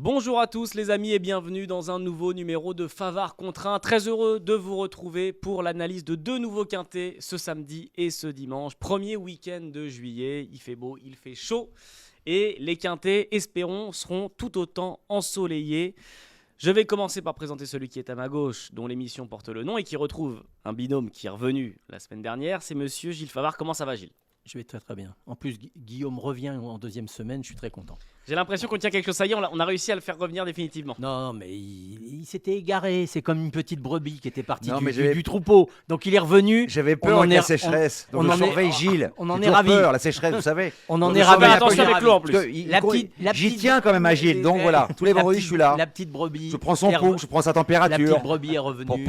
Bonjour à tous les amis et bienvenue dans un nouveau numéro de Favard contre 1. Très heureux de vous retrouver pour l'analyse de deux nouveaux quintés ce samedi et ce dimanche. Premier week-end de juillet, il fait beau, il fait chaud et les quintés, espérons, seront tout autant ensoleillés. Je vais commencer par présenter celui qui est à ma gauche, dont l'émission porte le nom et qui retrouve un binôme qui est revenu la semaine dernière. C'est monsieur Gilles Favard. Comment ça va, Gilles ? Je vais très très bien. En plus, Guillaume revient en deuxième semaine, je suis très content. J'ai l'impression qu'on tient quelque chose. Ça y est, on a réussi à le faire revenir définitivement. Non, mais il s'était égaré. C'est comme une petite brebis qui était partie Non, du troupeau. Donc il est revenu. J'avais peur de la sécheresse. Donc je surveille Gilles. On en J'ai est ravis. peur, la sécheresse, vous savez. On en Donc est je ravis. surveille Attention avec l'eau en plus. J'y tiens quand même à Gilles. Donc voilà, tous les vendredis, je suis là. La petite brebis. Je prends son pouls, je prends sa La température. petite brebis est revenue.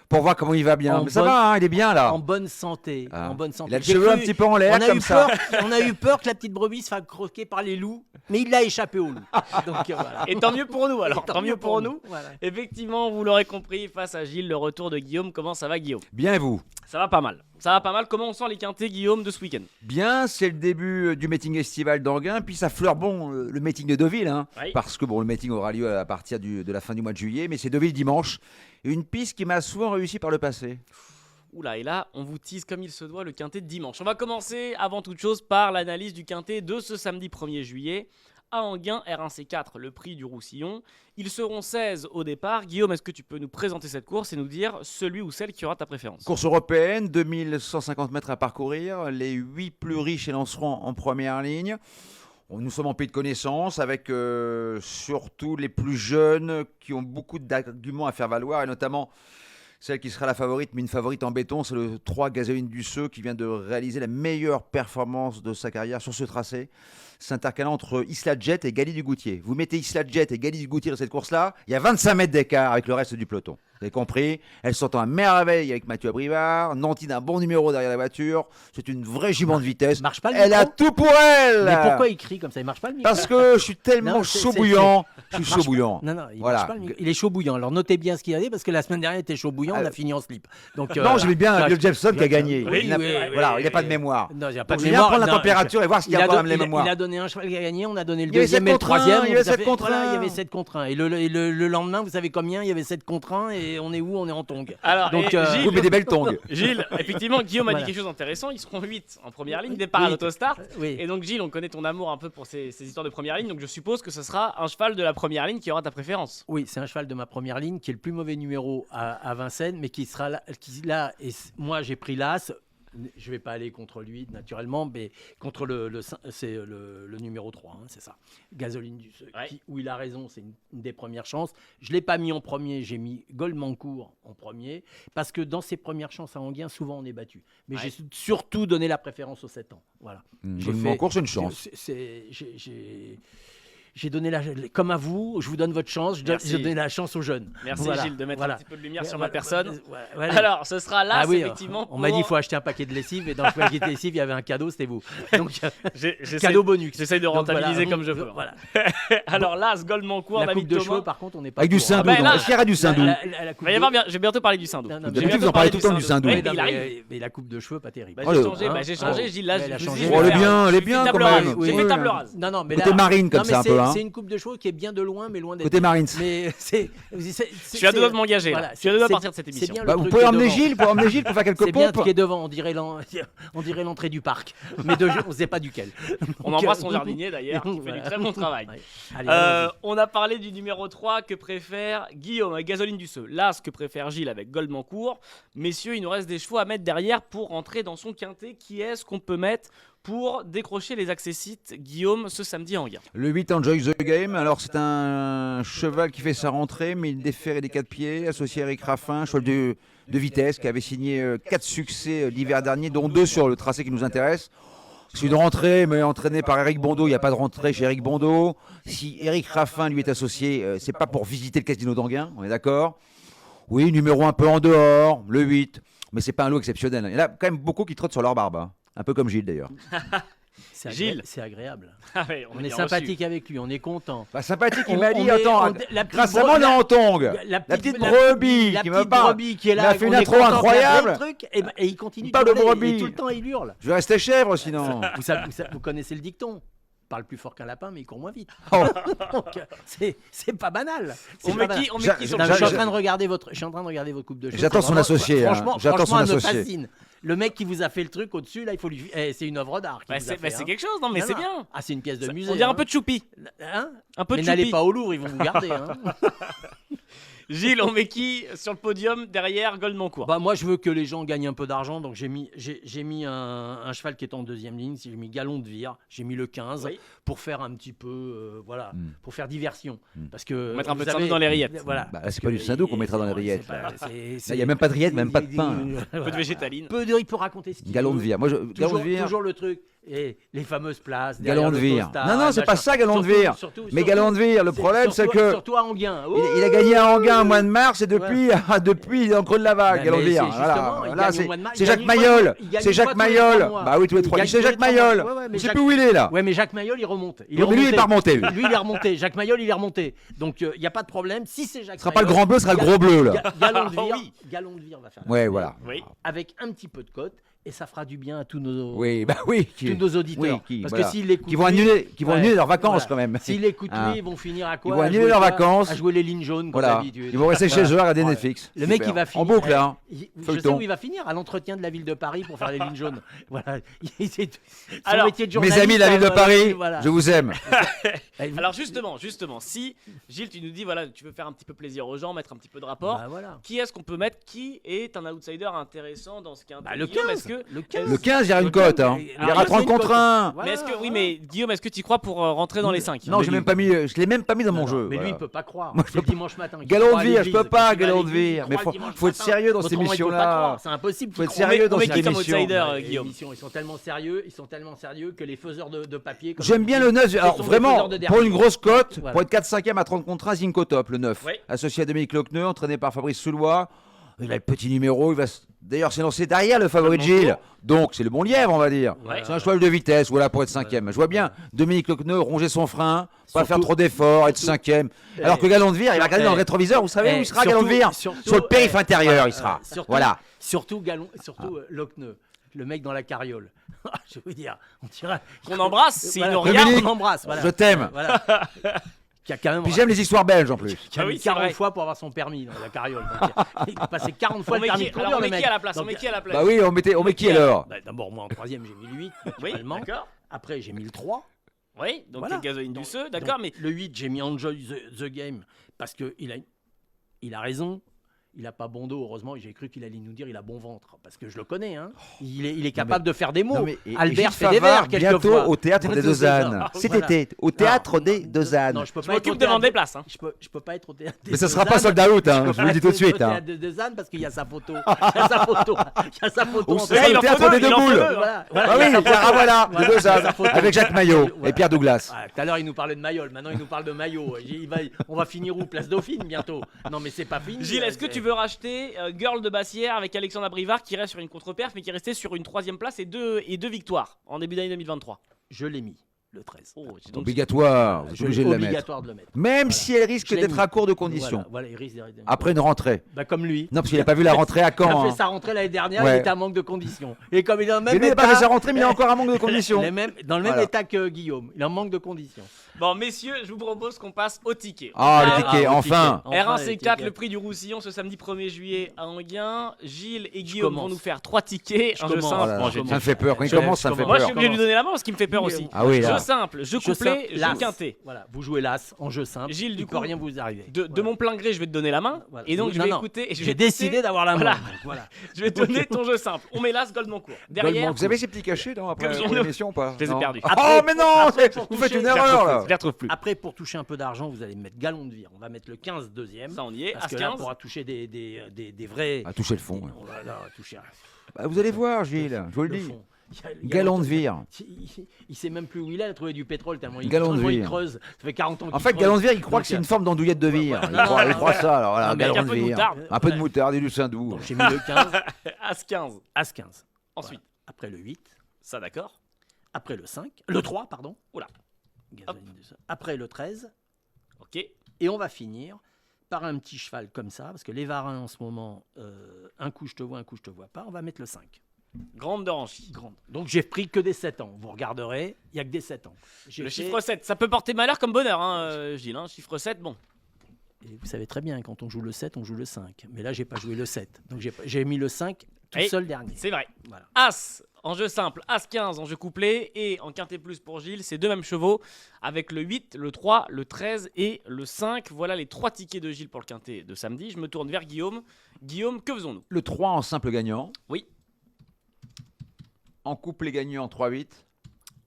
Pour voir comment il va bien. Mais ça va, il est bien là. En bonne santé. En bonne santé. Il a le cheveu un petit peu en l'air comme ça. On a eu peur que la petite brebis se fasse croquer par les loups, mais il a échappé aux loups. Donc, voilà. Et tant mieux pour nous alors. Tant mieux pour nous. Voilà. Effectivement, vous l'aurez compris, face à Gilles, le retour de Guillaume. Comment ça va, Guillaume ? Bien et vous ? Ça va pas mal. Ça va pas mal. Comment on sent les quintés, Guillaume, de ce week-end ? Bien, c'est le début du meeting estival d'Anguin, puis ça fleure le meeting de Deauville, Oui. parce que le meeting aura lieu à partir de la fin du mois de juillet, mais c'est Deauville dimanche. Une piste qui m'a souvent réussi par le passé. Oula, et là, on vous tease comme il se doit le quintet de dimanche. On va commencer avant toute chose par l'analyse du quintet de ce samedi 1er juillet. À Anguin, R1C4, le prix du Roussillon. Ils seront 16 au départ. Guillaume, est-ce que tu peux nous présenter cette course et nous dire celui ou celle qui aura ta préférence ? Course européenne, 2150 mètres à parcourir. Les 8 plus riches élanceront en première ligne. Nous sommes en pays de connaissance avec surtout les plus jeunes qui ont beaucoup d'arguments à faire valoir et notamment celle qui sera la favorite, mais une favorite en béton, c'est le 3 Gasoline du Seu qui vient de réaliser la meilleure performance de sa carrière sur ce tracé, s'intercalant entre Isla Jet et Gali du Goutier. Vous mettez Isla Jet et Gali du Goutier dans cette course-là, il y a 25 mètres d'écart avec le reste du peloton. Vous avez compris ? Elle s'entend à merveille avec Mathieu Abrivard. Nanty d'un bon numéro derrière la voiture. C'est une vraie jument de vitesse. Marche pas le Elle a micro ? tout pour elle. Mais pourquoi il crie comme ça ? Il marche pas le micro ? Parce que je suis tellement Non, chaud bouillant. Je suis chaud bouillant. Non, il Voilà. marche pas le micro. Il est chaud bouillant. Alors notez bien ce qu'il a dit parce que la semaine dernière il était chaud bouillant, on a fini en slip. Donc, Non, j'aimais bien Bill Jepson qui a gagné. Oui, Il n'a oui, il n'a pas de mémoire. Non, il n'y a pas Donc de je viens mémoire. prendre la Non, température et voir s'il y a quand même les mémoires. Il a donné un cheval qui a gagné, on a donné le Il y avait deuxième 7 et le contre 1, troisième. il y avait Ça 7 fait- contre voilà, 1. il y avait 7 contre 1. Et le lendemain, vous savez combien ? Il y avait 7 contre 1 et on est où ? On est en tongue. Alors, Donc, Gilles, Vous mettez des belles tongs. Gilles, effectivement, Guillaume a Voilà. dit quelque chose d'intéressant. Ils seront 8 en première ligne, départ à Oui. l'autostart. Oui. Et donc, Gilles, on connaît ton amour un peu pour ces histoires de première ligne. Donc, je suppose que ce sera un cheval de la première ligne qui aura ta préférence. Oui, c'est un cheval de ma première ligne qui est le plus mauvais numéro à Vincennes, mais qui sera là. Et moi, j'ai pris l'As. Je ne vais pas aller contre lui, naturellement, mais contre c'est le numéro 3, hein, c'est ça. Gasoline du Seu, Ouais. où il a raison, c'est une des premières chances. Je ne l'ai pas mis en premier, j'ai mis Goldmancourt en premier, parce que dans ses premières chances à Anguin, souvent on est battu. Mais Ouais. j'ai surtout donné la préférence aux 7 ans. Voilà. En course, une chance. J'ai donné comme à vous, je vous donne votre chance, je Merci. donne la chance aux jeunes. Merci Voilà, Gilles de mettre voilà. un petit peu de lumière sur Voilà, ma personne. voilà. Alors, ce sera là, Ah oui, effectivement. on m'a dit qu'il faut acheter un paquet de lessive et dans le paquet de lessive il y avait un cadeau, c'était vous. Donc cadeau bonus. J'essaye de Donc, rentabiliser voilà. comme je peux. Voilà. Alors là, ce Goldmancourt, La David coupe de Thomas. cheveux par contre on n'est pas Avec du pour, hein. Sindou. Ah ben là- Est-ce qu'il y aura du Sindou Il va y avoir bien. Je vais bientôt parler du Sindou. Non, non, J'ai d'habitude, bientôt vous en parlez parlé tout le temps du du Sindou. Oui, Mais, mais il arrive. mais la coupe de cheveux pas terrible. Bah, Oh, j'ai changé, Gilles. Là, Ouais, je elle a vous changé. dis, je Oh, vais elle est faire- bien, elle est j'ai fait bien, table quand rase. même. J'ai Oui, fait oui. table rase. Non, mais Côté là- marine comme non, ça mais un peu. Hein. c'est une coupe de cheveux qui est bien de loin mais loin d'être. Côté Marines. Mais Je suis à deux doigts de m'engager. Voilà, Je suis à deux doigts de c'est- partir de cette c'est émission. bien le Bah, vous truc pouvez qui est emmener devant. Gilles pour faire quelques C'est bien pompes. qui est devant, on dirait l'entrée du parc. Mais on ne sait pas duquel. On Donc, embrasse son jardinier d'ailleurs, qui fait voilà. du très bon travail. Ouais. Allez, allons-y. On a parlé du numéro 3 que préfère Guillaume avec Gasoline du Seu. Là, ce que préfère Gilles avec Goldmancourt. Messieurs, il nous reste des chevaux à mettre derrière pour rentrer dans son quintet. Qui est-ce qu'on peut mettre pour décrocher les accessites, Guillaume, ce samedi en Anguin? Le 8 Enjoy the Game, alors c'est un cheval qui fait sa rentrée, mais il défère des 4 pieds, associé à Eric Raffin, cheval de vitesse, qui avait signé 4 succès l'hiver dernier, dont 2 sur le tracé qui nous intéresse. Celui de rentrée, mais entraîné par Eric Bondeau, il n'y a pas de rentrée chez Eric Bondeau. Si Eric Raffin lui est associé, c'est pas pour visiter le casino d'Anguin, on est d'accord? Oui, numéro un peu en dehors, le 8, mais c'est pas un lot exceptionnel. Il y en a quand même beaucoup qui trottent sur leur barbe, hein. Un peu comme Gilles d'ailleurs. Gilles. C'est agréable. Ah ouais, On est est bien sympathique reçu. avec lui, on est content. Bah, sympathique, il On- m'a on dit, met- attends, la petite grâce à moi on est en tongue. La petite brebis qui me parle. brebis qui est là, Il a fait on une est intro content qu'il a incroyable. fait le truc, et il continue Il parle de hurler, brebis. et tout le temps il hurle. Je vais rester chèvre sinon. Vous connaissez le dicton. parle plus fort qu'un lapin, mais il court moins vite. Oh. Donc, c'est pas banal. On met qui sur le Non, je suis en podium train de regarder votre coupe de cheveux. J'attends C'est son vraiment- associé, hein. Franchement, J'attends son elle me associé. fascine. Le mec qui vous a fait le truc au-dessus, là, il faut lui. C'est une œuvre d'art. qu'il vous a C'est fait, hein. quelque chose, non mais Non, c'est non. bien. Ah, c'est une pièce de musée. On dirait un hein. peu de choupi. Hein Un peu Mais de n'allez choupi. pas au Louvre, ils vont vous garder. Hein. Gilles, on met qui sur le podium derrière Goldmancourt? Bah, moi, je veux que les gens gagnent un peu d'argent, donc j'ai mis un cheval qui est en deuxième ligne. J'ai mis Galon de Vire, j'ai mis le 15 Oui. pour faire un petit peu, pour faire diversion. Parce que Mettre un peu vous de Saint-Doux savez- dans les rillettes. Voilà. Bah, c'est pas du Saint-Doux qu'on mettra dans les rillettes, C'est pas- là. c'est- Il n'y a même pas de rillettes, même pas de pain. Un peu de végétaline. Il peut raconter ce qu'il Galon de veut. Vire. Moi, Galon Toujours, de Vire. toujours le truc. Et les fameuses places. Galon de Vire. Non, non, c'est pas ça, Galon de Surtout- Vire. surtout- Mais surtout- Galon de Vire, le problème, c'est surtout- que Surtout à Anguin. il a gagné à Anguin au mois de mars et depuis, depuis il est en creux de la vague, Ben, Galon de mais Vire. c'est Voilà. justement, il Là, gagne c'est au mois de mars, c'est il Jacques gagne une fois Mayol. tous- il gagne C'est une Jacques fois tous les 3 Mayol. mois. Bah oui, tous les Il 3 gagne C'est tous les Jacques 3 mois. Mayol. Ouais, ouais, mais Je sais Jacques- plus où il est là. Ouais, mais Jacques Mayol, il remonte. Non, mais lui, il est pas remonté. lui. Lui, il est remonté. Jacques Mayol, il est remonté. Donc, il n'y a pas de problème. Si c'est Jacques Ce sera pas le Mayol, grand bleu, ce sera le gros bleu là. Galon de Vire, Oui. Galon de Vire va faire. Ouais, la voilà. Oui. Avec un petit peu de cote et ça fera du bien à tous nos, Oui, bah oui. tous nos auditeurs. Parce voilà. que s'ils l'écoutent, Qui vont lui- annuler leurs vacances Voilà. quand même. S'ils l'écoutent, Hein. lui, ils vont finir à quoi? Ils vont À annuler jouer leurs quoi vacances. À jouer les lignes jaunes, comme Voilà. d'habitude. Ils vont rester chez eux à regarder Ouais. Netflix. Le mec, Super. il va finir. En boucle, hein. Je sais Feuilleton. où il va finir, à l'entretien de la ville de Paris pour faire les lignes jaunes. Voilà. Son Alors, métier de Mes journaliste, amis de la ville de voilà, Paris, voilà. je vous aime. Alors justement, si Gilles, tu nous dis voilà, tu veux faire un petit peu plaisir aux gens, mettre un petit peu de rapport. Bah, voilà. Qui est-ce qu'on peut mettre? Qui est un outsider intéressant dans ce quintet? Bah, le Guillaume, 15. est-ce que Le 15. Le 15, il y aura Le une cote. 15, Hein. il Il y y aura aura une 30 contre cote. 1. Voilà, mais est-ce que oui, voilà. mais Guillaume, est-ce que tu y crois pour rentrer dans les 5? Non, je l'ai même pas mis dans mon jeu. Mais lui, voilà. il peut pas croire. Moi, je C'est peux le dimanche matin. qu'il Galon croit de à Vire, je l'église. peux pas, Quand il va à Galon de l'église, Vire. il Mais croit le dimanche faut être matin. sérieux dans ces Autrement, il peut pas émissions-là. croire. C'est impossible. Faut être qu'il croit. sérieux dans on met ces qui comme émissions. outsider, Les Guillaume? émissions, ils sont tellement sérieux que les faiseurs de papier. comme J'aime on bien dit, le 9. ce Alors sont des vraiment, faiseurs de pour derby. une grosse cote, Voilà. pour être 4-5e à 30 contre 1, Zincotop, le 9. Oui. Associé à Dominique Lochneux, entraîné par Fabrice Soulois. Il a le petit numéro. D'ailleurs, s'est lancé derrière le favori de Gilles. Donc, c'est le bon lièvre, on va dire. Ouais. C'est un cheval de vitesse, voilà, pour être 5e. Je vois bien Dominique Lochneux ronger son frein, pas Surtout- faire trop d'efforts, être 5e. Alors que Galon de Vire, il va regarder dans le rétroviseur. Vous savez où il sera, Galon de Vire? Sur le périph' intérieur, il sera. Voilà. Surtout Lochneux, le mec dans la carriole. Je vais vous dire, on dirait Qu'on embrasse, s'il Voilà. nous regarde. Dominique, on embrasse. Voilà. je t'aime. Voilà. Qui a quand même Puis j'aime les histoires belges en plus. qui a Ah oui, mis c'est 40 vrai. fois pour avoir son permis dans la carriole. Donc, il a passé 40 fois On le met permis qui de conduire, alors, on le met mec. qui à la place? On Donc, met qui à la place? Bah oui, on met qui alors? bah, d'abord, moi en troisième, j'ai mis le 8, Oui, naturellement. d'accord. Après, j'ai mis le 3. Oui, donc Voilà. le gasoline du Donc- Seu, d'accord, donc, mais le 8, j'ai mis Enjoy the Game parce qu'il a raison. Il a pas bon dos, heureusement. J'ai cru qu'il allait nous dire il a bon ventre parce que je le connais. Hein. Il est capable de faire des mots. Non, mais- et Albert Gilles fait des Favard, vers quelquefois. bientôt au théâtre des Deux Ânes. Ah, Cet voilà. été, au théâtre des Deux Ânes. Non, je peux je pas être m'occupe au de théâtre vendre des places. Hein. Je peux pas être au théâtre. Mais ça sera pas sold out, hein, je vous le dis tout de suite. Hein. De Zan parce qu'il y a sa photo. Il y a sa photo. Il y a sa photo. Ou en c'est tête. le théâtre des Deux Boules. Voilà, Ah oui, voilà, Voilà, les Deux Ânes, sa photo. avec Jacques Maillot Voilà. et Pierre Douglas. Ah, tout à l'heure, il nous parlait de Mayol. Maintenant, il nous parle de Maillot. On va finir où? Place Dauphine bientôt. Non, mais c'est pas fini. Gilles, est-ce que tu veux racheter Girl de Bassière avec Alexandre Abrivard qui reste sur une contre-perf mais qui est resté sur une 3e place et deux victoires en début d'année 2023? Je l'ai mis, le 13. Oh, C'est obligatoire, vous êtes obligé de la mettre. Obligatoire de le mettre. Même Voilà. si elle risque Je l'ai d'être mis. à court de conditions. Voilà, il risque d'arrêter. Après une rentrée. Bah, comme lui. Non, parce qu'il n'a pas vu la rentrée à Il a Caen. fait hein. sa rentrée l'année dernière, Ouais. il était à manque de conditions. Et comme il est dans le Mais même lui, il n'a état, pas fait sa rentrée, mais il a encore un manque de conditions. dans le même Voilà. état que Guillaume. Il en manque de conditions. Bon, messieurs, je vous propose qu'on passe au ticket. Ah, le Ah, ticket, le enfin. ticket. R1 les C4, tickets. le prix du Roussillon ce samedi 1er juillet à Anguin. Gilles et Guillaume commence. vont nous faire 3 tickets. Je Un jeu commence. simple. Oh là là, Bon, ça me fait peur. Quand il commence, ça me fait Moi, je peur. suis obligé de lui donner la main parce qu'il me fait peur aussi. Ah oui, là. Jeu simple, jeu couplet, jeu l'as. quintet. Voilà, vous jouez l'as en jeu simple. Gilles, du il coup, peut rien vous arriver. De Voilà. mon plein gré, je vais te donner la main. Voilà. Et donc, Non, je vais non. écouter. et je J'ai vais décidé écouter- d'avoir la main. Voilà. Donc, voilà. Je vais te donner ton jeu simple. On met l'as Goldmancourt. Derrière, Vous avez ces petits cachets, non, après Comme l'émission ou pas? Je les ai Non. perdus. Oh, Après, mais non, après, pour vous faites toucher, une je les erreur, là. je les retrouve plus. Après, pour toucher un peu d'argent, vous allez mettre Galon de Vire. On va mettre le 15 deuxième. Ça, on y est. Parce As que là, on 15. pourra toucher des vrais. À toucher le fond. ouais. On va là, toucher. Bah, vous allez voir, Gilles, je vous le dis. fond. Galon de Vire. Il sait même plus où il a trouvé du pétrole tellement Galon de il Vire. creuse. Ça fait 40 ans qu'il En fait, creuse. Galon de Vire, il croit Donc, que c'est une forme d'andouillette de Vire. Ouais, Il croit ça, alors voilà, Non, mais Galon un de peu de Vire. moutarde. Un peu de moutarde et du Saint-Doux. Donc, j'ai mis le 15, As 15. As 15. Ensuite, Voilà. Après le 8, ça d'accord. après le 5, le 3, pardon. Oula. Gasoline de ça. Après le 13, Ok. et on va finir par un petit cheval comme ça, parce que les varins en ce moment, un coup je te vois, un coup je te vois pas, on va mettre le 5. Grande de Ranchy. Grande. Donc j'ai pris que des 7 ans. Vous regarderez, il n'y a que des 7 ans. J'ai Le fait- chiffre 7, ça peut porter malheur comme bonheur, Gilles. Chiffre 7, bon. Et vous savez très bien, quand on joue le 7, on joue le 5. Mais là, j'ai pas joué le 7. Donc j'ai mis le 5 tout Et seul dernier. C'est vrai. Voilà. As en jeu simple, As 15 en jeu couplé et en quintet plus pour Gilles, c'est deux mêmes chevaux avec le 8, le 3, le 13 et le 5. Voilà les 3 tickets de Gilles pour le quintet de samedi. Je me tourne vers Guillaume. Guillaume, que faisons-nous? Le 3 en simple gagnant. Oui. En couplet gagnant 3-8.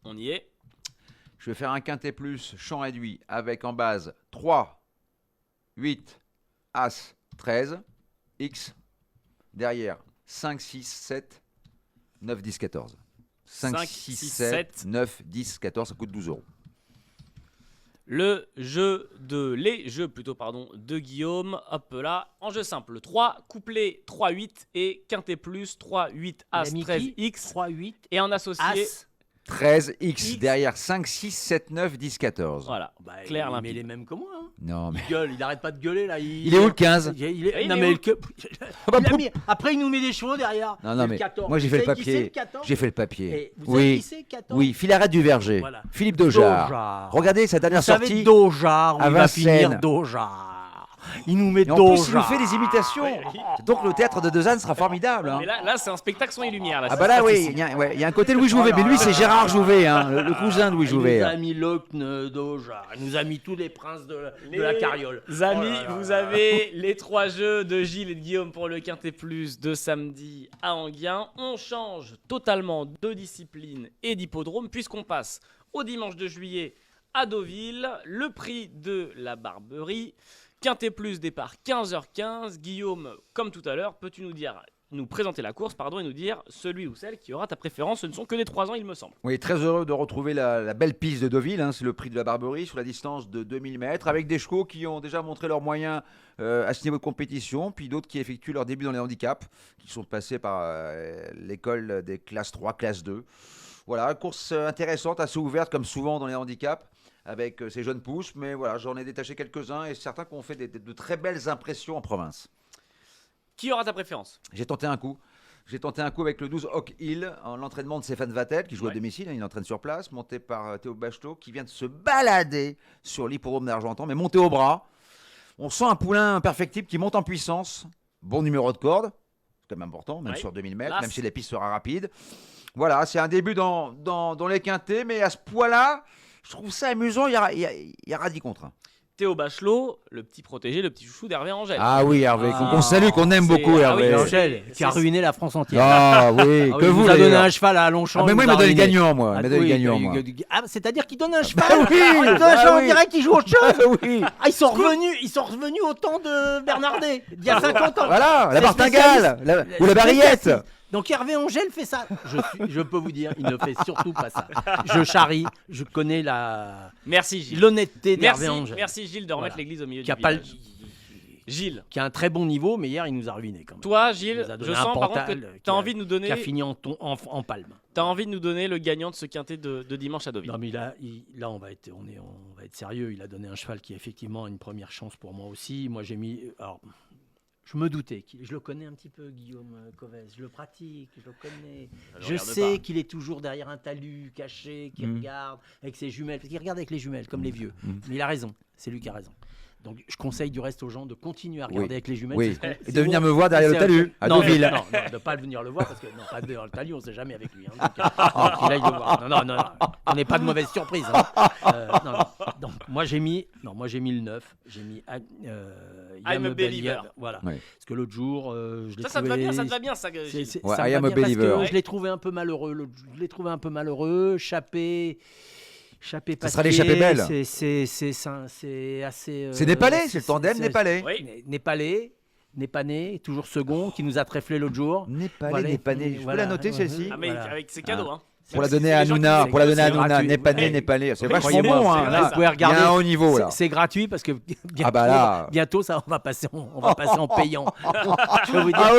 On y est. Je vais faire un quintet plus champ réduit avec en base 3, 8, As, 13, X. Derrière 5, 6, 7, 9, 10, 14. 5, 6, 7, 9, 10, 14, ça coûte 12 €. Les jeux de Guillaume. Hop là, en jeu simple, 3, couplet 3, 8 et quintet plus 3, 8, As, 13, X. 3, 8, Et en associé, As. 13, X. X. Derrière 5, 6, 7, 9, 10, 14. voilà, Bah, clair, il met limpide. les mêmes que moi. Hein. Non, mais. Il gueule, il arrête pas de gueuler là. Il est où le 15? Il Non est mais où le que- il a mis- Après il nous met des chevaux derrière. Non, non, Le mais 14. moi j'ai fait le Vous savez qui c'est, papier. le 14? J'ai fait le papier. Et vous savez Oui, qui c'est, 14? oui, Filaret du Verger. Voilà. Philippe Dojar. Dojar. Regardez sa dernière Vous savez sortie. Dojar, à on va Vincennes. finir Dojar. Il nous met Et en plus, il nous Dojar. fait des imitations. Donc le théâtre de Dezanne sera formidable. hein. Mais là c'est un spectacle son et lumière. Là, Ah c'est bah là, oui, sympathique. il y a un côté Louis Jouvet. Mais lui, c'est Gérard Jouvet, hein, le cousin de Louis Il Jouvet. nous a mis Lockne Dojar. Il nous a mis tous les princes de la carriole. Les amis, Oh là là vous là. avez les 3 jeux de Gilles et de Guillaume pour le Quintet Plus de samedi à Enghien. On change totalement de discipline et d'hippodrome puisqu'on passe au dimanche de juillet à Deauville. Le prix de la Barberie. Quintet Plus départ 15h15. Guillaume, comme tout à l'heure, peux-tu nous présenter la course et nous dire celui ou celle qui aura ta préférence? Ce ne sont que des 3 ans, il me semble. Oui, très heureux de retrouver la belle piste de Deauville. hein, c'est le prix de la Barberie sur la distance de 2000 mètres avec des chevaux qui ont déjà montré leurs moyens à ce niveau de compétition, puis d'autres qui effectuent leur début dans les handicaps, qui sont passés par l'école des classes 3, classe 2. Voilà, course intéressante, assez ouverte comme souvent dans les handicaps avec ces jeunes pousses, mais voilà, j'en ai détaché quelques-uns et certains qui ont fait de très belles impressions en province. Qui aura ta préférence? J'ai tenté un coup. J'ai tenté un coup avec le 12 Oak Hill en l'entraînement de Stéphane Vattel qui joue Ouais. à domicile, hein, il entraîne sur place, monté par Théo Bachelot qui vient de se balader sur l'hippodrome d'Argentan, mais monté au bras. On sent un poulain perfectible qui monte en puissance. Bon numéro de corde, c'est quand même important, même Ouais. sur 2000 mètres, Là, même si la piste sera rapide. Voilà, c'est un début dans les quintets, mais à ce poids-là, je trouve ça amusant, il y aura 10 contre 1. Théo Bachelot, le petit protégé, le petit chouchou d'Hervé Angèle. Ah oui, Hervé, Ah, qu'on salue, qu'on aime c'est- beaucoup, ah oui, Hervé. c'est- Angèle, qui a c'est- ruiné la France entière. Ah oui, Ah que oui, vous il nous a donné d'ailleurs. un cheval à Longchamp. Ah, mais moi, il nous m'a a donné le ruiné. gagnant, moi. Il Ah, m'a donné le oui, gagnant, il- moi. Ah, c'est-à-dire qu'il donne un cheval. Ah oui, Il donne un cheval, ah on oui. dirait qu'il joue autre chose. oui. Ah, ils sont revenus au temps de Bernardet, il y a 50 ans. Voilà, la C'est martingale ou la barillette. spécialiste. Donc Hervé Angèle fait ça. Je peux vous dire, il ne fait surtout pas ça. Je charrie, je connais Merci Gilles. l'honnêteté d'Hervé Angèle. Merci Gilles de remettre Voilà. l'église au milieu Qui a du pas village. Gilles, qui a un très bon niveau, mais hier il nous a ruiné quand même. toi Il Gilles, nous a je donné un sens par contre Pantal que qui tu as a- envie de nous donner Qui a fini en palme. t'as envie de nous donner le gagnant de ce quintet de dimanche à Deauville. Non mais là on va être sérieux. Il a donné un cheval qui a effectivement une première chance pour moi aussi. Moi j'ai mis alors je me doutais, je le connais un petit peu Guillaume Covès, je le pratique, je le connais. Je regarde sais pas. qu'il est toujours derrière un talus caché, qui regarde avec ses jumelles, parce qu'il regarde avec les jumelles comme les vieux. Mais il a raison, c'est lui qui a raison. Donc je conseille du reste aux gens de continuer à regarder Oui. avec les jumelles. Oui, c'est et de venir me voir derrière le talus, à non, Deauville. non, de ne pas venir le voir, parce que non, pas derrière le talus, on ne sait jamais avec lui. Hein, donc, qu'il aille le voir. Non, on n'est pas de mauvaise surprise. Non. Donc moi j'ai mis le 9, j'ai mis I'm a Believer. Voilà. Ouais. Parce que l'autre jour, je l'ai Ça te va trouvé. bien, ça te va bien ça Gilles. Ouais, Ça I me am va a bien parce que believer. je l'ai trouvé un peu malheureux. Chappé Ça sera l'échappée belle. C'est assez. C'est népalais, c'est le tandem népalais. Oui. Népané, toujours second, qui nous a tréflé l'autre jour. Népalais, Voilà. népalais. Je peux Voilà. la noter celle-ci Ah mais Voilà. avec ses cadeaux hein. pour la C'est donner des à gens qui Nouna, nous pour la donner à écoutent, Nouna, gratuit. Népané, Ouais. népalais. C'est Oui, vachement croyez-moi, bon, c'est hein. vrai, Là, ça. Vous pouvez il y regarder. a un haut niveau là. C'est gratuit parce que Ah bah là. bientôt ça, on va passer en payant. Je vais vous dire, Ah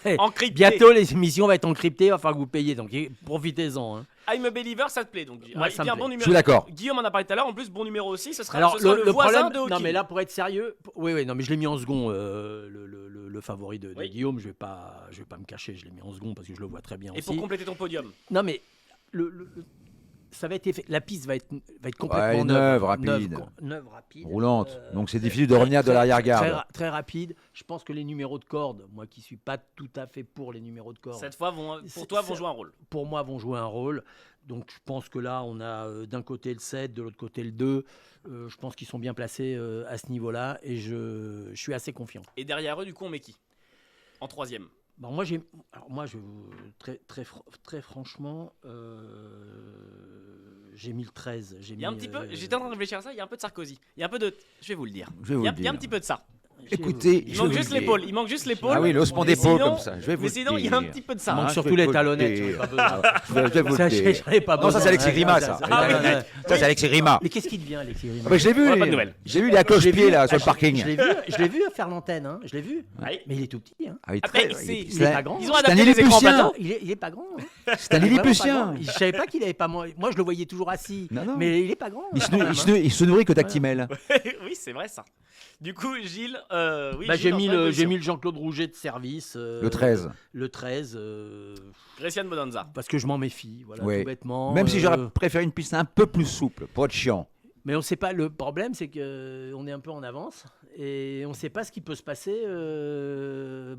oui. Encrypté. bientôt les émissions vont être encryptées, il va falloir que vous payiez, donc profitez-en. Hein. I'm a Believer, ça te plaît donc. Moi, Ah, ça me bien, plaît. bon Je numéro. suis d'accord. Guillaume en a parlé tout à l'heure. En plus, bon numéro aussi. Ce sera, Alors, ce sera le voisin problème, de Hawking. non mais là pour être sérieux, oui, non mais je l'ai mis en second, le favori de Oui. Guillaume, je vais pas me cacher, je l'ai mis en second parce que je le vois très bien Et aussi. pour compléter ton podium. Non mais ça va être la piste va être complètement Ouais, neuve, rapide. neuve, rapide, Roulante. Donc c'est difficile de très- revenir de très- l'arrière-garde. Très rapide. Je pense que les numéros de corde, moi qui suis pas tout à fait pour les numéros de corde, Cette fois, pour toi, vont jouer un rôle. pour moi vont jouer un rôle. Donc je pense que là on a d'un côté le 7, de l'autre côté le 2. Je pense qu'ils sont bien placés à ce niveau-là et je suis assez confiant. Et derrière eux, du coup, on met qui en troisième? Bon, très franchement, j'ai mis le 13. Il y a un petit peu. J'étais en train de réfléchir à ça. Il y a un peu de Sarkozy. Il y a un peu de. Je vais vous le dire. Je vais vous Il y a, le il y a un dire. petit peu de ça. Écoutez, Il je manque vais juste vous le l'épaule. dire. Il manque juste l'épaule. Ah oui, l'ossement Mais d'épaule sinon- comme ça. Je vais vous Mais le sinon, il y a un dire. petit peu de ça. Il manque je surtout vais les te le talonnettes. dire. j'en ai pas besoin. Je vais vous le Ça, dire. j'en ai pas Non, ça besoin. c'est Alexis Rima, ça. Ah oui, Ça c'est Alexis Rima. Mais qu'est-ce qui devient, Alexis Rima? Ah bah, je l'ai vu. On a pas de nouvelles. J'ai vu, il est à cloche-pied là sur le Je parking. l'ai vu faire l'antenne, hein. Je l'ai vu. Ouais. Mais il est tout petit. Hein. Ah, il est Après, très- c'est- Il est pas grand. Ils ont C'est un adapté les écrans Lilliputien. plateaux. Il est pas grand. Hein. C'est un Il est vraiment pas Lilliputien. grand. Je savais pas qu'il avait pas. Moi, je le voyais toujours assis. Non. Mais il est pas grand. Il quand même, hein. se nourrit que d'Actimel. Oui, c'est vrai ça. Du coup, Gilles. Oui, Bah, Gilles, dans sa j'ai position. mis le Jean-Claude Rouget de service. Le 13. Le 13. Christian Bonanza. Parce que je m'en méfie. Voilà, Oui. tout bêtement. Même si j'aurais préféré une piste un peu plus souple, pour être chiant. Mais on ne sait pas. Le problème, c'est qu'on est un peu en avance et on ne sait pas ce qui peut se passer.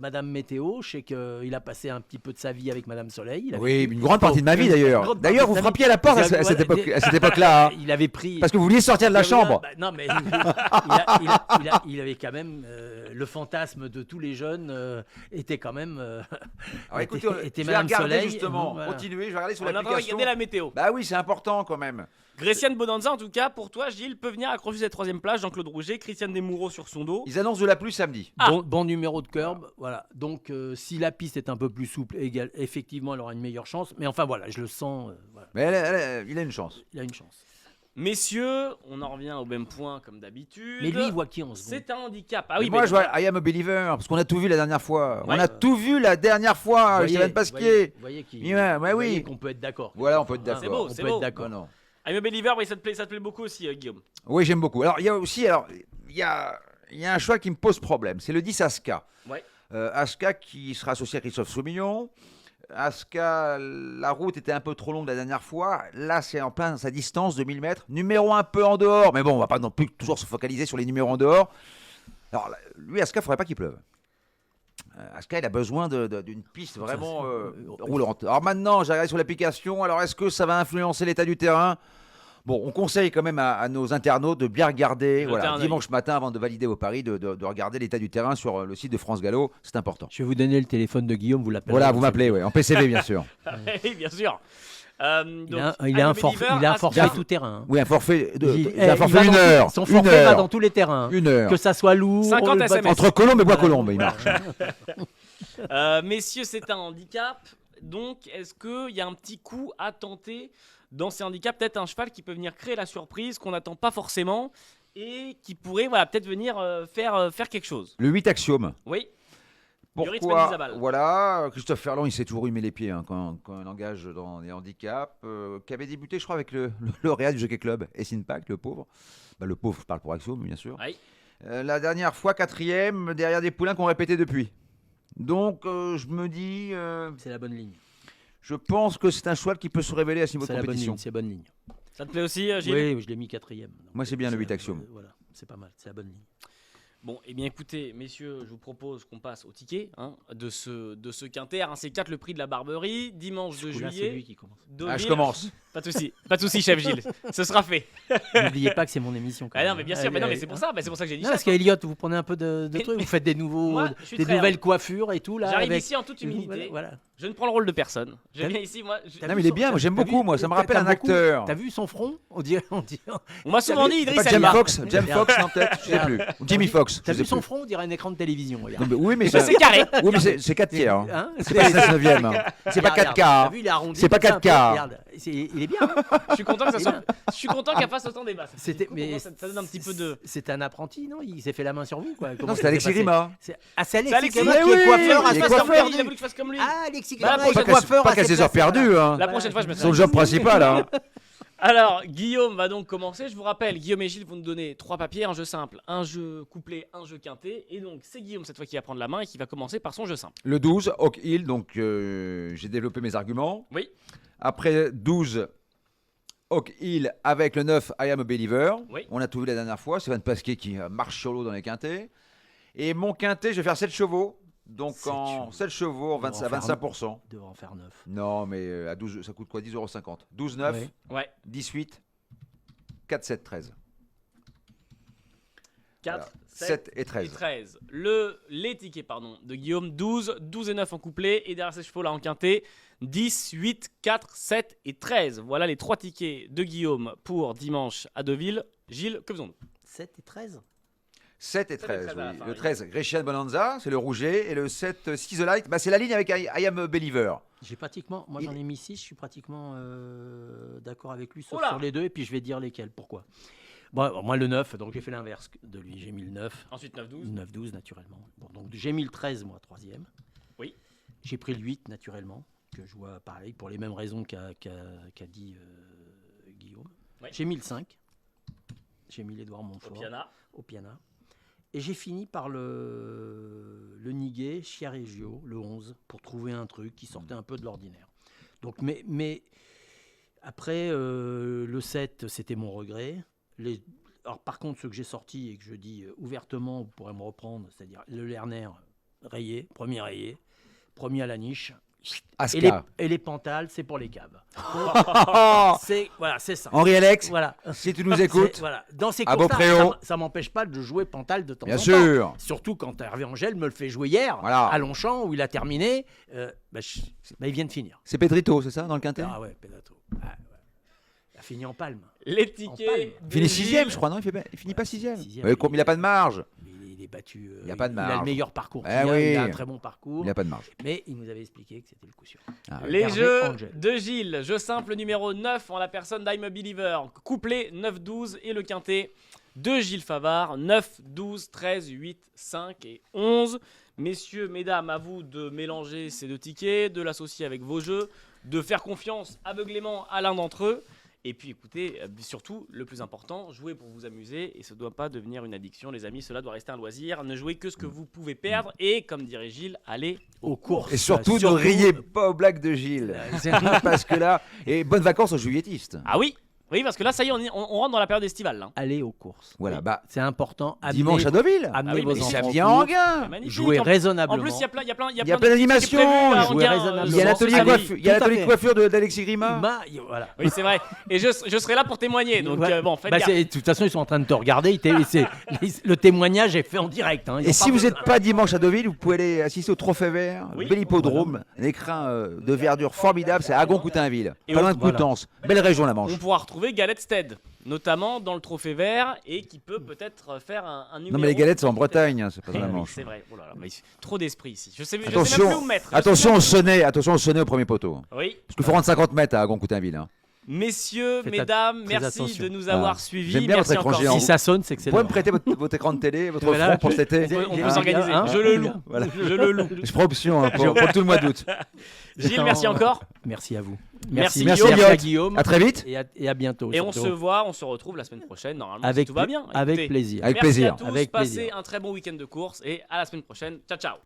Madame Météo, je sais qu'il a passé un petit peu de sa vie avec Madame Soleil. Il avait Oui, pris- une grande partie de ma vie Une d'ailleurs. grande D'ailleurs, partie vous de sa frappiez à la porte à Voilà, cette époque-là. Il avait pris. Parce que vous vouliez sortir de la chambre. Bah, non, mais il avait quand même le fantasme de tous les jeunes était quand même. Alors écoutez, était je vais Madame regarder Soleil. justement. Voilà. Continuez, je vais regarder sur On est en train de l'application. regarder la météo. Bah oui, c'est important quand même. Grecian Bonanza, en tout cas, pour toi, Gilles, peut venir accrocher cette troisième place. Jean-Claude Rouget, Christian Desmoureaux sur son dos. Ils annoncent de la pluie samedi. Ah. Bon numéro de curb, voilà. Donc si la piste est un peu plus souple, effectivement, elle aura une meilleure chance. Mais enfin voilà, je le sens. Voilà. Mais il a une chance. Il a une chance. Messieurs, on en revient au même point comme d'habitude. Mais lui, il voit qui en second? C'est un handicap. Ah Mais oui, moi, mais je vois I am a believer, parce qu'on a tout vu la dernière fois. Ouais. On a tout vu la dernière fois, Voyez- Stéphane Pasquier. voyez qui. Ouais, ouais, vous voyez oui. qu'on peut être d'accord. Voilà, on peut être Hein, d'accord. c'est beau, on c'est peut beau. être d'accord. Non, non. I'm a Believer, oui, ça te plaît beaucoup aussi, Guillaume. Oui, j'aime beaucoup. Alors, il y a aussi, il y a un choix qui me pose problème. C'est le 10 Aska. Ouais. Aska qui sera associé à Christophe Soumillon. Aska, la route était un peu trop longue la dernière fois. Là, c'est en plein sa distance de 1000 mètres. Numéro un peu en dehors. Mais bon, on va pas non plus toujours se focaliser sur les numéros en dehors. Alors, lui, Aska, il ne faudrait pas qu'il pleuve. Aska, il a besoin d'une piste vraiment roulante. Alors maintenant, j'ai regardé sur l'application. Alors, est-ce que ça va influencer l'état du terrain ? Bon, on conseille quand même à nos internautes de bien regarder, Jeter voilà, un œil. dimanche matin avant de valider vos paris, de regarder l'état du terrain sur le site de France Gallo. C'est important. Je vais vous donner le téléphone de Guillaume, vous l'appelez. Voilà, vous m'appelez, ouais, en PCV bien sûr. Oui, bien sûr. Il a I'm a un forfait, Believer, tout terrain. hein. Oui, un forfait Il un forfait va une dans heure. Son Une forfait va heure. dans tous les terrains. Une heure. Que ça soit lourd. 50 le SMS. bateau- Entre Colombe et Voilà. Bois-Colombes, il marche. Messieurs, c'est un handicap. Donc, est-ce qu'il y a un petit coup à tenter dans ces handicaps? Peut-être un cheval qui peut venir créer la surprise qu'on n'attend pas forcément et qui pourrait peut-être venir faire quelque chose. Le 8 Axiome. Oui. Yoritz Pourquoi Mendizabal. Voilà, Christophe Ferland, il sait toujours y met les pieds hein, quand il engage dans les handicaps. Qui avait débuté, je crois, avec le lauréat du Jockey Club, Essinpac, le pauvre. Bah, le pauvre, je parle pour Axiome, bien sûr. Oui. La dernière fois, 4e, derrière des poulains qu'on répétait depuis. Donc, je me dis, C'est la bonne ligne. je pense que c'est un cheval qui peut se révéler à ce niveau C'est de la bonne compétition. ligne. C'est la bonne ligne. Ça te plaît aussi, Gilles? Oui, je l'ai mis 4e. Moi, c'est bien le 8 Axiome. Voilà, c'est pas mal. C'est la bonne ligne. Bon, eh bien écoutez, messieurs, je vous propose qu'on passe au ticket de ce quintet. Un C4, le prix de la Barberie, dimanche de Ce coup-là, c'est juillet. lui qui commence. Ah, je commence. Pas de souci, chef Gilles. Ce sera fait. N'oubliez pas que c'est mon émission. Quand Ah même. non, mais bien sûr, Allez, mais allez. c'est pour ça, c'est pour ça que j'ai dit Non, ça. parce qu'Eliott, vous prenez un peu de Mais- trucs, vous faites des Moi, je suis des très nouvelles humble. coiffures et tout là. J'arrive avec- ici en toute humilité. Voilà. Je ne prends le rôle de personne. Je T'as viens vu- ici, moi. T'as Non, vu mais il est son- bien, moi, j'aime t'as beaucoup, vu- moi, ça me t'as- rappelle t'as un beaucoup- acteur. T'as vu son front? On dirait. On m'a souvent dit C'est Idriss pas James Elba. Fox, James Fox, non, peut-être, je sais plus. Ou Jimmy Fox. T'as je sais vu son plus. front? On dirait un écran de télévision. Regarde. Non, mais oui, mais Ça, c'est carré. Oui, mais c'est 4 tiers. hein. Hein C'est pas 16/9. hein. C'est pas 4 T'as quarts. vu, il est arrondi. C'est pas comme ça, 4 quarts. Regarde, il est bien. hein. Je suis content que ça C'est soit. bien. Je suis content qu'elle fasse autant débat. C'était, mais ça donne un petit peu de. C'est un apprenti, non? Il s'est fait la main sur vous, quoi. Comment Non, ça c'est Alexis s'est passé? Rima. C'est Alexis Alexis Rima Rima, qui est oui, coiffeur il à est Il a coiffeur. voulu 60 que je fasse comme lui. Ah, Alexis Alexis Bah, Corneille, pas le qu'à- coiffeur pas à qu'à cette ses heures place-là. perdues. Hein. La prochaine fois, je mettrai C'est son job principal. Hein. Alors, Guillaume va donc commencer. Je vous rappelle, Guillaume et Gilles vont nous donner 3 papiers, un jeu simple, un jeu couplé, un jeu quinté. Et donc, c'est Guillaume cette fois qui va prendre la main et qui va commencer par son jeu simple. Le 12, Oak Hill, donc j'ai développé mes arguments. Oui. Après 12, Oak Hill avec le 9, I Am a Believer. Oui. On a tout vu la dernière fois, Stéphane Pasquier qui marche sur l'eau dans les quintés. Et mon quinté, je vais faire 7 chevaux. Donc 7 chevaux en 25%. Il devrait en faire 9. Non, mais à 12, ça coûte quoi? 10,50 €. 12, 9, Oui. Ouais. 18, 4, 7, 13. 4, Voilà. 7 7 et et 13. 13. Les tickets de Guillaume, 12, 12 et 9 en couplet. Et derrière ces chevaux-là en quinté, 10, 8, 4, 7 et 13. Voilà les 3 tickets de Guillaume pour dimanche à Deauville. Gilles, que faisons-nous? 7 et 13. 7 et 7 et 13, 13 à la oui. fin, Le oui. 13, Grecian Bonanza, c'est le rouget. Et le 7, Ski the Light, c'est la ligne avec I Am a Believer. J'ai pratiquement, moi j'en ai mis 6, je suis pratiquement d'accord avec lui sauf Oula. sur les deux et puis je vais dire lesquels, pourquoi. Bon, moi le 9, donc j'ai fait l'inverse de lui, j'ai mis le 9, Ensuite 9, 12. 9-12 naturellement. Bon, donc j'ai mis le 13 moi, troisième. Oui. J'ai pris le 8 naturellement, que je vois pareil, pour les mêmes raisons qu'a dit Guillaume. Oui. J'ai mis le 5, j'ai mis l'Édouard Au Montfort piana. au piana. Et j'ai fini par le Niguet, Chiareggio, le 11, pour trouver un truc qui sortait un peu de l'ordinaire. Donc, mais après, le 7, c'était mon regret. Alors, par contre, ceux que j'ai sortis et que je dis ouvertement, vous pourrez me reprendre, c'est-à-dire le Lerner rayé, premier à la niche. Asca. Et les Pantales, c'est pour les caves. Voilà, c'est ça. Henri Alex, Voilà. si tu nous écoutes, Voilà. Dans ces à courses Beaupréau. ça m'empêche pas de jouer Pantal de temps bien en temps. sûr. Surtout quand Hervé Angèle me le fait jouer hier Voilà. à Longchamp où il a terminé. Il vient de finir. C'est Pedrito, c'est ça, dans le quintet? Ah ouais, Pedato. Ah, ouais. Il a fini en palme. Les En tickets. palme. Il finit de 6ème, Gilles. je crois, non? Il finit pas 6ème. Sixième. Ouais, comme il n'a pas de marge. Il est battu. Il y a pas de Il a marge. le meilleur parcours. Eh qu'il y a, oui. Il a un très bon parcours. Il n'a pas de marge. Mais il nous avait expliqué que c'était le coup sûr. Ah, ouais. Les Hervé jeux Angèle. de Gilles, jeu simple numéro 9 en la personne d'I'm a Believer, couplé 9-12 et le quintet de Gilles Favard, 9, 12, 13, 8, 5 et 11. Messieurs, mesdames, à vous de mélanger ces deux tickets, de l'associer avec vos jeux, de faire confiance aveuglément à l'un d'entre eux. Et puis écoutez, surtout, le plus important, jouez pour vous amuser et ça ne doit pas devenir une addiction, les amis. Cela doit rester un loisir. Ne jouez que ce que vous pouvez perdre et, comme dirait Gilles, allez Aux courses. Et surtout, ne riez pas aux blagues de Gilles. Parce que là, et bonnes vacances aux juilletistes. Ah oui, oui, parce que là, ça y est, on rentre dans la période estivale. Là. Allez aux courses. Voilà, Oui. bah, C'est important. dimanche à Deauville. Amenez Ah oui, mais vos ça enfants. Ça aux vient en courses. gain. Magnifique. Jouer En raisonnablement. plus, il y a plein, Il y a plein de d'animations. petits trucs prévus, Jouer en gain, raisonnablement. Il y a l'atelier Ah oui, coiffure, il y a tout à l'atelier fait. coiffure d'Alexis Grima. Voilà. Oui, c'est vrai. Et je serai là pour témoigner. Donc, Ouais. bon, faites Bah, gaffe. de toute façon, ils sont en train de te regarder. Le témoignage est fait en direct. Hein. Ils Et ont si pas vous besoin- n'êtes pas dimanche à Deauville, vous pouvez aller assister au Trophée Vert, Oui. bel hippodrome, un écrin de verdure formidable, c'est à Agon-Coutainville, Et pas loin de voilà. Coutances, belle région la Manche. On pourra retrouver Galette Stead, notamment dans le Trophée Vert, et qui peut peut-être faire un numéro. Non mais les galettes sont en Bretagne, hein, c'est pas Eh dans la oui, Manche. c'est vrai. Oh là là, mais trop d'esprit ici. Je sais même Attention, plus où me mettre. attention au sonnet au premier poteau. Oui. Parce qu'il faut rendre 50 mètres à Agon-Coutainville. Hein. Messieurs, Faites mesdames, très merci attention. de nous avoir Ah. suivis. J'aime bien Merci votre écran encore. géant. Si ça sonne, c'est que c'est Vous pouvez me l'heure. prêter votre écran de télé, votre Voilà, front pour cet été On peut Ah, s'organiser. hein, Je le loue. Voilà. Je le loue. Je prends option hein, pour tout le mois d'août. Gilles, merci encore. Merci à vous. Merci, Merci, Guillaume. à Elliot. Guillaume. À très vite. Et à bientôt. Et on surtout. on se retrouve la semaine prochaine, normalement, avec si tout va bien. Avec Écoutez, plaisir. Avec merci plaisir. à tous, Avec passez plaisir. un très bon week-end de course et à la semaine prochaine. Ciao, ciao.